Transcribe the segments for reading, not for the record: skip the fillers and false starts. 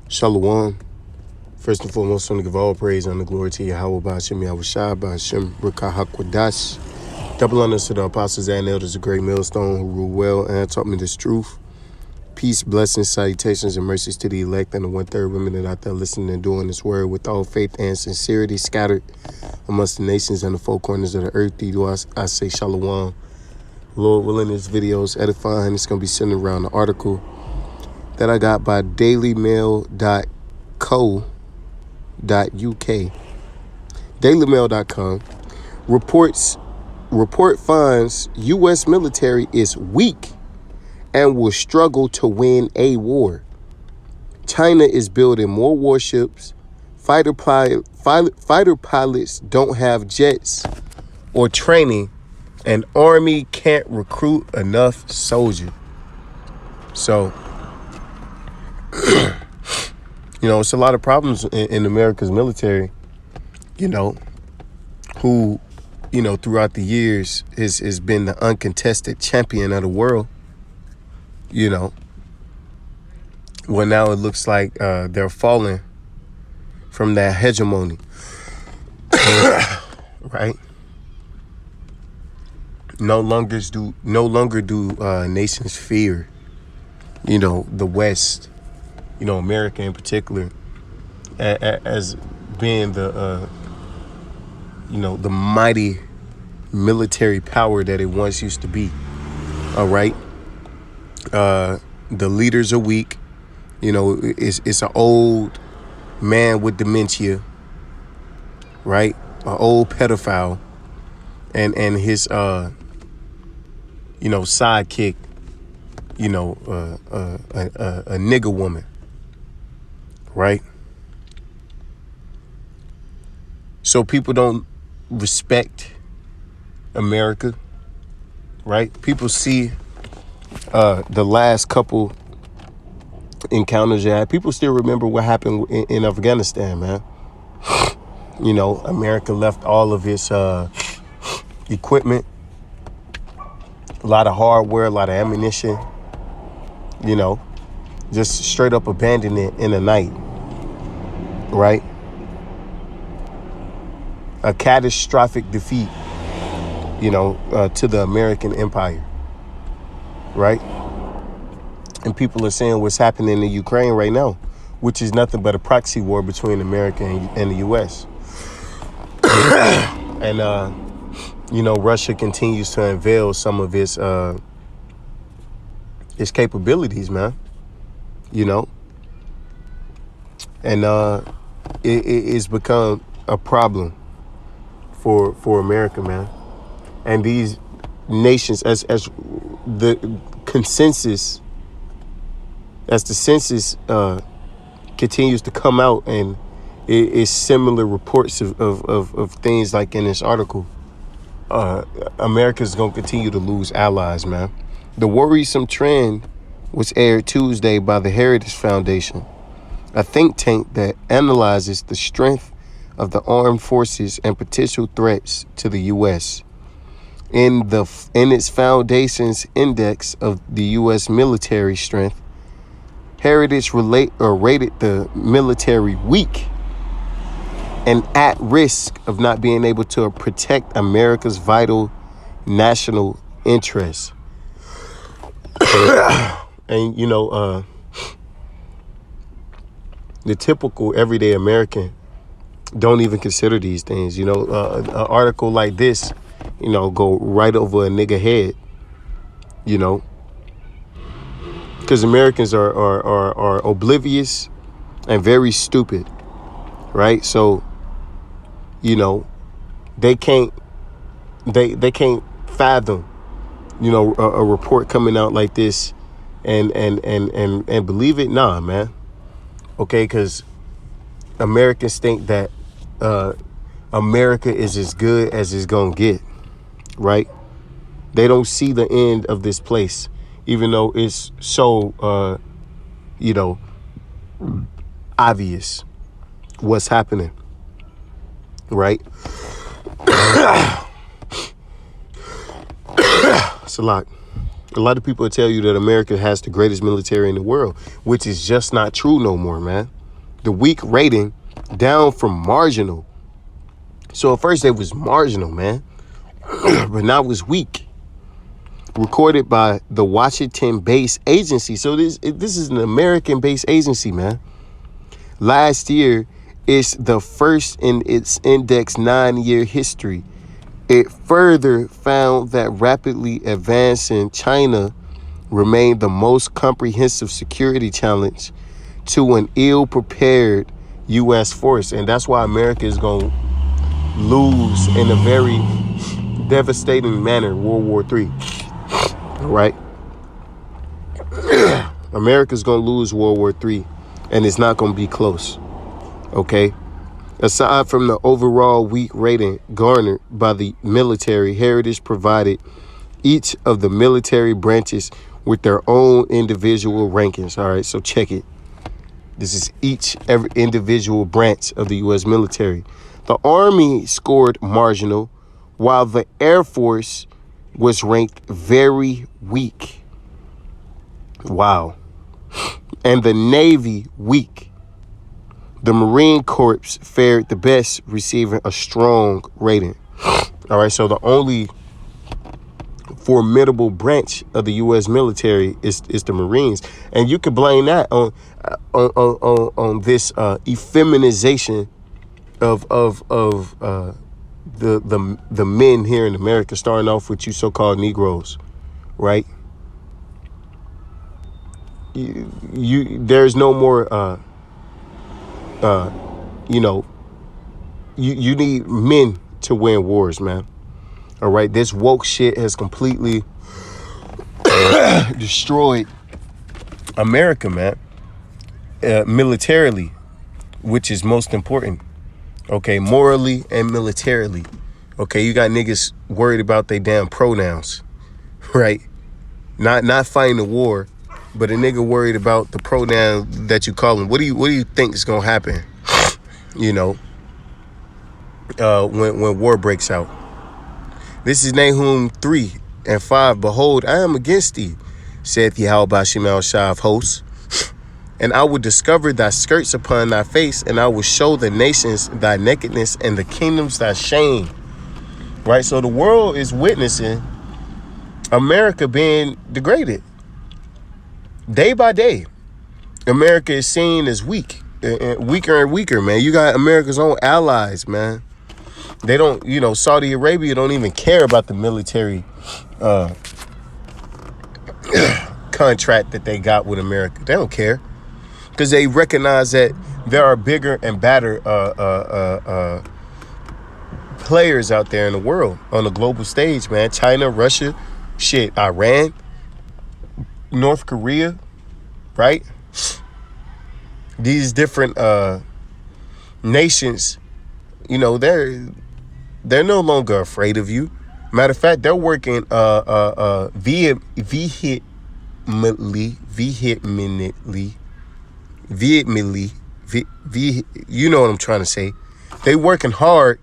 Shalom. First and foremost, I want to give all praise and the glory to Yahweh Ba'ashem Yahushua Ba'ashem Rakahakwadash. Double honors to the apostles and elders of Great Millstone who rule well and taught me this truth. Peace, blessings, salutations, and mercies to the elect and the one-third women that out there listening and doing this word with all faith and sincerity scattered amongst the nations and the four corners of the earth. I say shalom. Lord willing, this video is edifying. It's going to be centered around the article that I got by dailymail.co.uk. Dailymail.com report finds U.S. military is weak and will struggle to win a war. China is building more warships. Fighter pilots don't have jets or training, and army can't recruit enough soldiers. So, it's a lot of problems in America's military, who, throughout the years has been the uncontested champion of the world, Well, now it looks like they're falling from that hegemony, right? No longer do nations fear, the West, America in particular, as being the mighty military power that it once used to be. All right. The leaders are weak. It's an old man with dementia, right? An old pedophile, and his sidekick, a nigger woman, right? So people don't respect America, right? People see the last couple encounters you had. People still remember what happened in Afghanistan, man. America left all of its equipment, a lot of hardware, a lot of ammunition, just straight up abandoned it in the night, right? A catastrophic defeat, to the American empire, right? And people are saying what's happening in Ukraine right now, which is nothing but a proxy war between America and the U.S. And, Russia continues to unveil some of its capabilities, man, and it's become a problem for America, man. And these nations, as the census continues to come out, and it is similar reports of things like in this article, America's going to continue to lose allies, man. The worrisome trend was aired Tuesday by the Heritage Foundation, a think tank that analyzes the strength of the armed forces and potential threats to the U.S. In its foundation's index of the U.S. military strength, Heritage rated the military weak and at risk of not being able to protect America's vital national interests. And, the typical everyday American don't even consider these things. An article like this, go right over a nigga head, because Americans are oblivious and very stupid, right? So, they can't fathom, a report coming out like this and believe it. Nah, man. Okay, because Americans think that America is as good as it's gonna get, right? They don't see the end of this place, even though it's so obvious what's happening, right? It's a lot. A lot of people tell you that America has the greatest military in the world, which is just not true no more, man. the weak rating down from marginal. So at first it was marginal, man, but now it's weak. Recorded by the Washington-based agency. So this is an American-based agency, man. Last year, it's the first in its index 9-year history. It further found that rapidly advancing China remained the most comprehensive security challenge to an ill-prepared U.S. force. And that's why America is going to lose in a very devastating manner World War III. All right? America's going to lose World War III, and it's not going to be close. Okay? Aside from the overall weak rating garnered by the military, Heritage provided each of the military branches with their own individual rankings. All right, so check it. This is every individual branch of the U.S. military. The Army scored marginal, while the Air Force was ranked very weak. Wow. And the Navy weak. The Marine Corps fared the best, receiving a strong rating. All right, so the only formidable branch of the U.S. military is the Marines, and you can blame that on this effeminization of the men here in America, starting off with you so-called Negroes, right? There's no more. You need men to win wars, man. All right, this woke shit has completely destroyed America, man. Militarily, which is most important. Okay, morally and militarily. Okay, you got niggas worried about their damn pronouns, right? Not fighting the war, but a nigga worried about the pronoun that you call him. What do you think is gonna happen? You know, when war breaks out. This is Nahum 3:5. Behold, I am against thee, saith Yahweh Shemel Shah of hosts. And I will discover thy skirts upon thy face, and I will show the nations thy nakedness and the kingdoms thy shame. Right? So the world is witnessing America being degraded. Day by day, America is seen as weak, weaker and weaker, man. You got America's own allies, man. They don't, Saudi Arabia don't even care about the military contract that they got with America. They don't care. Because they recognize that there are bigger and badder players out there in the world on the global stage, man. China, Russia, Iran, North Korea, right? These different nations, they're no longer afraid of you. Matter of fact, they're working vehemently, you know what I'm trying to say. They working hard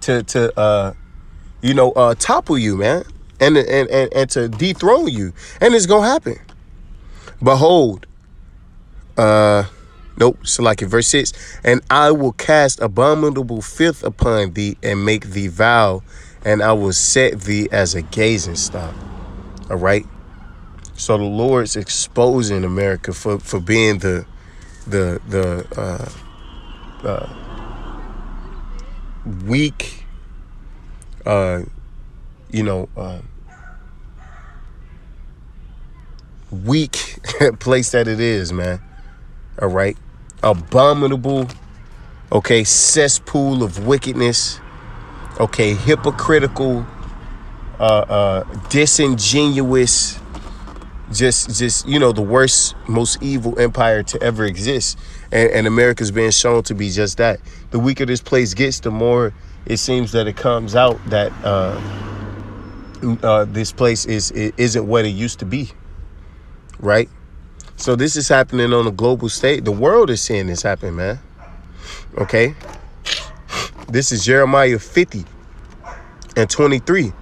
to topple you, man, and to dethrone you, and it's gonna happen. Behold, so like in verse 6, and I will cast abominable filth upon thee and make thee vile, and I will set thee as a gazing stock. All right. So the Lord's exposing America for being the weak, weak place that it is, man. All right. Abominable, okay, cesspool of wickedness, okay, hypocritical, disingenuous, just the worst, most evil empire to ever exist. And America's being shown to be just that. The weaker this place gets, the more it seems that it comes out that this place isn't what it used to be, right? So this is happening on a global stage. The world is seeing this happen, man. Okay? This is Jeremiah 50:23.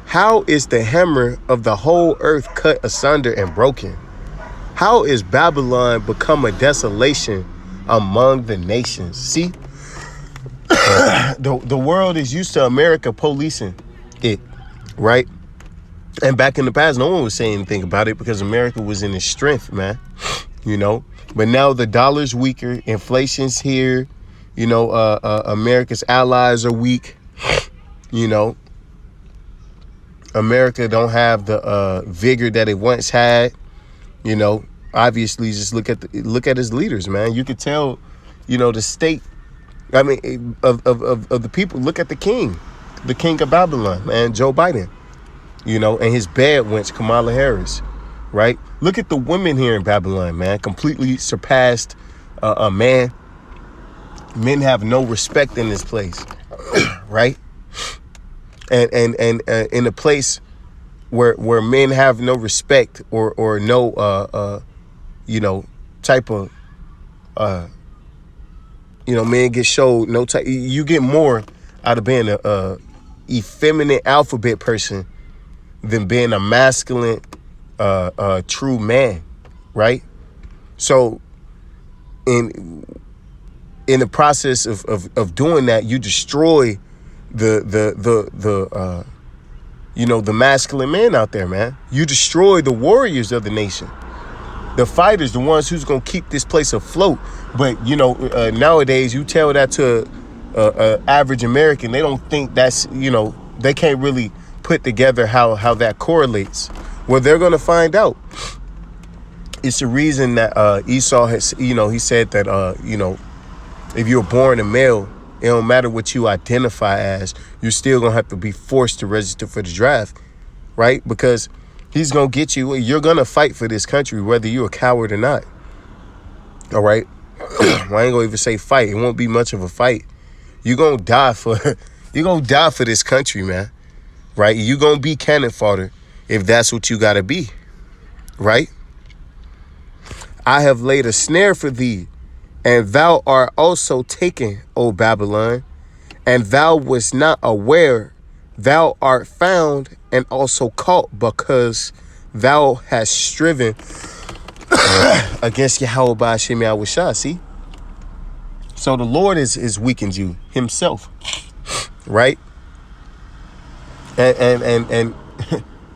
How is the hammer of the whole earth cut asunder and broken? How is Babylon become a desolation among the nations. See, the world is used to America policing it, right? And back in the past, no one was saying anything about it because America was in its strength, man. You know, but now the dollar's weaker, inflation's here. You know, America's allies are weak. You know, America don't have the vigor that it once had. You know, obviously, just look at its leaders, man. You could tell, you know, the state. I mean, of the people. Look at the king of Babylon, man, Joe Biden. You know, and his bad wench, Kamala Harris, right? Look at the women here in Babylon, man. Completely surpassed a man. Men have no respect in this place, right? And in a place where men have no respect or no you know, type of you know, men get showed no type. You get more out of being a effeminate alphabet person than being a masculine, true man, right? So, in the process of doing that, you destroy the you know, the masculine man out there, man. You destroy the warriors of the nation, the fighters, the ones who's gonna keep this place afloat. But you know, nowadays you tell that to a average American, they don't think that's, you know, they can't really put together how that correlates. Well, they're gonna find out. It's the reason that Esau has, you know, he said that you know, if you're born a male, it don't matter what you identify as, you're still gonna have to be forced to register for the draft, right? Because he's gonna get you. You're gonna fight for this country, whether you're a coward or not. All right. Well, I ain't gonna even say fight. It won't be much of a fight. You're gonna die for this country, man. Right? You're gonna be cannon fodder if that's what you gotta be. Right? I have laid a snare for thee, and thou art also taken, O Babylon, and thou wast not aware. Thou art found and also caught, because thou hast striven against Yahweh Ba'ashem Yahushua. See? So the Lord is weakened you himself, right? And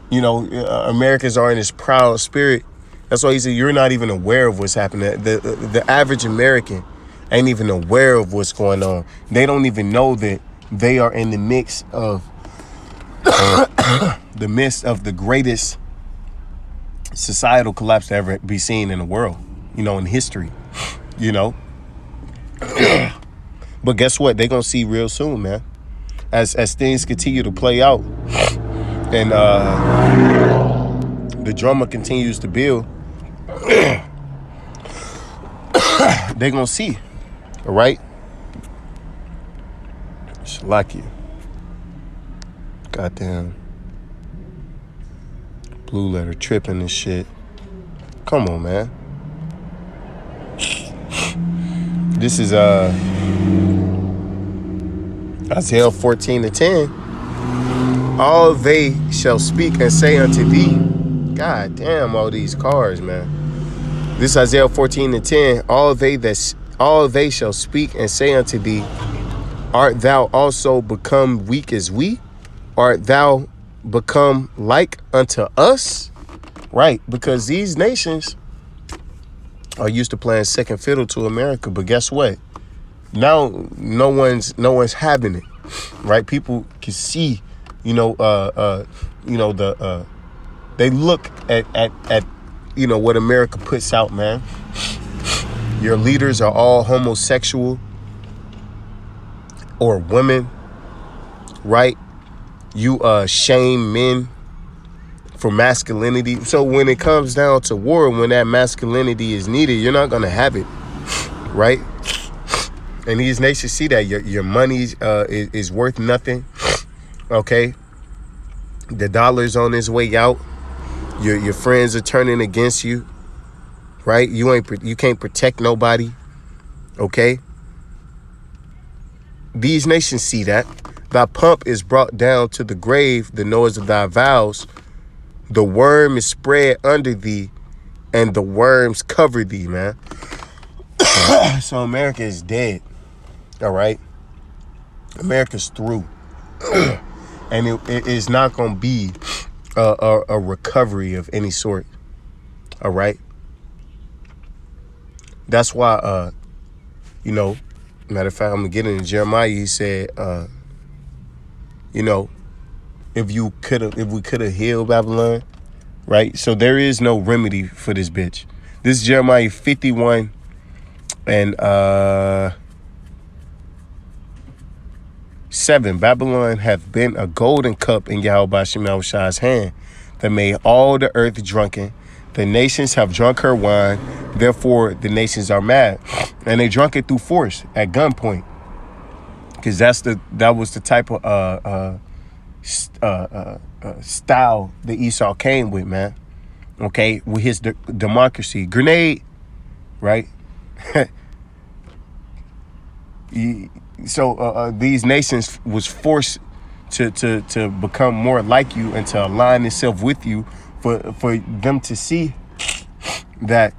you know, Americans are in this proud spirit. That's why he said you're not even aware of what's happening. The average American ain't even aware of what's going on. They don't even know that they are in the mix of the greatest societal collapse to ever be seen in the world, you know, in history, you know. But guess what? They're gonna see real soon, man. As things continue to play out and the drama continues to build, they're gonna see. All right. Shalaki. Goddamn. Blue letter tripping and shit. Come on, man. This is Isaiah 14:10. All they shall speak and say unto thee. God damn, all these cars, man. This is Isaiah 14:10. All they shall speak and say unto thee, art thou also become weak as we? Art thou become like unto us? Right, because these nations are used to playing second fiddle to America. But guess what? Now no one's having it. Right? People can see, you know, they look at you know what America puts out, man. Your leaders are all homosexual or women, right? You shame men for masculinity. So when it comes down to war, when that masculinity is needed, you're not gonna have it, right? And these nations see that your money is worth nothing. Okay, the dollar's on its way out. Your friends are turning against you, right? You can't protect nobody. Okay. These nations see that. Thy pomp is brought down to the grave, the noise of thy vows. The worm is spread under thee, and the worms cover thee, man. So America is dead. All right. America's through. And it is not going to be a recovery of any sort. All right. That's why, matter of fact, I'm going to get into Jeremiah. He said, if we could have healed Babylon, right? So there is no remedy for this bitch. This is Jeremiah 51 and 7. Babylon hath been a golden cup in Yahweh Shemashai's hand that made all the earth drunken. The nations have drunk her wine, therefore the nations are mad. And they drunk it through force at gunpoint. Because that was the type of style that Esau came with, man. Okay, with his democracy. Grenade, right? So these nations was forced to become more like you and to align itself with you for them to see that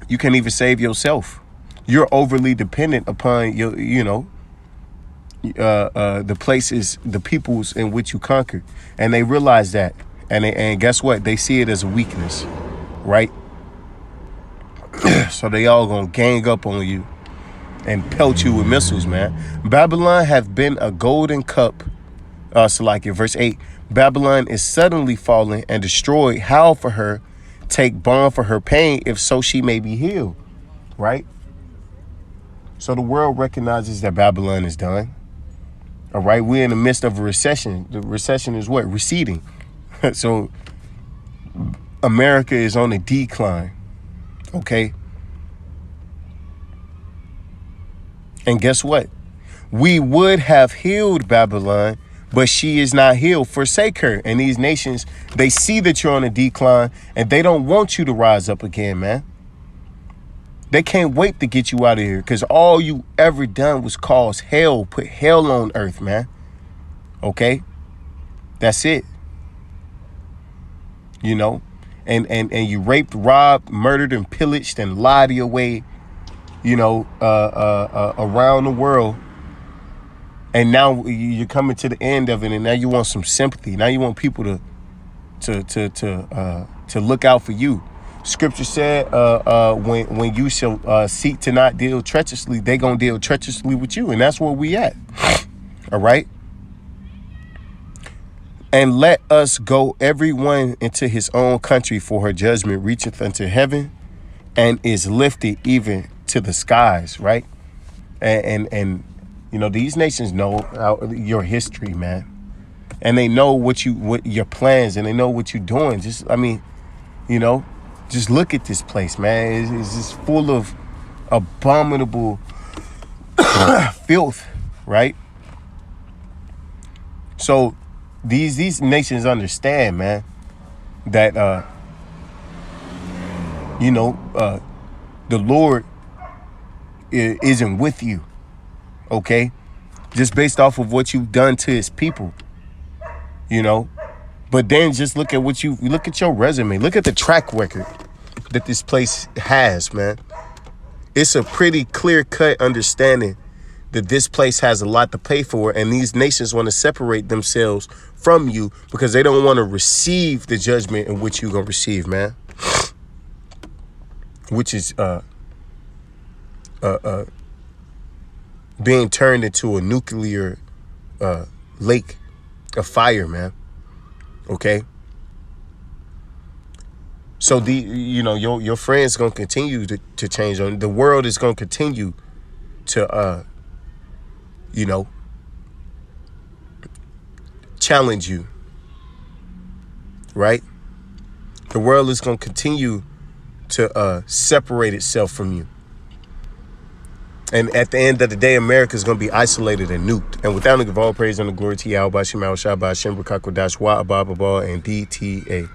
you can't even save yourself. You're overly dependent upon the places, the peoples in which you conquered, and they realize that, and guess what? They see it as a weakness, right? So they all gonna gang up on you and pelt you with missiles, man. Babylon hath been a golden cup. Salakia, verse 8. Babylon is suddenly fallen and destroyed. Howl for her, take balm for her pain, if so she may be healed. Right? So the world recognizes that Babylon is done. All right, we're in the midst of a recession. The recession is what? Receding. So America is on a decline. Okay? And guess what? We would have healed Babylon, but she is not healed. Forsake her. And these nations, they see that you're on a decline and they don't want you to rise up again, man. They can't wait to get you out of here because all you ever done was cause hell, put hell on earth, man. Okay? That's it. And you raped, robbed, murdered, and pillaged and lied your way, around the world. And now you're coming to the end of it, and now you want some sympathy. Now you want people to look out for you. Scripture said, when you shall seek to not deal treacherously, they gonna deal treacherously with you, and that's where we at. All right. And let us go everyone into his own country, for her judgment reacheth unto heaven, and is lifted even to the skies. Right. And these nations know your history, man, and they know what your plans, and they know what you're doing. Just look at this place, man. It's just full of abominable filth, right? So these nations understand, man, that the Lord isn't with you. Okay, just based off of what you've done to his people, but then just look at look at your resume, look at the track record that this place has, man. It's a pretty clear-cut understanding that this place has a lot to pay for, and these nations want to separate themselves from you because they don't want to receive the judgment in which you're gonna receive, man, which is being turned into a nuclear lake of fire, man. Okay. So your friends gonna continue to change on. The world is gonna continue to challenge you. Right? The world is gonna continue to separate itself from you. And at the end of the day, America is going to be isolated and nuked. And without give all praise and the glory to Yahweh, Shema, Shabbat, Shem, B'Kak, Kodash, Wa, Abba, Baba, and DTA.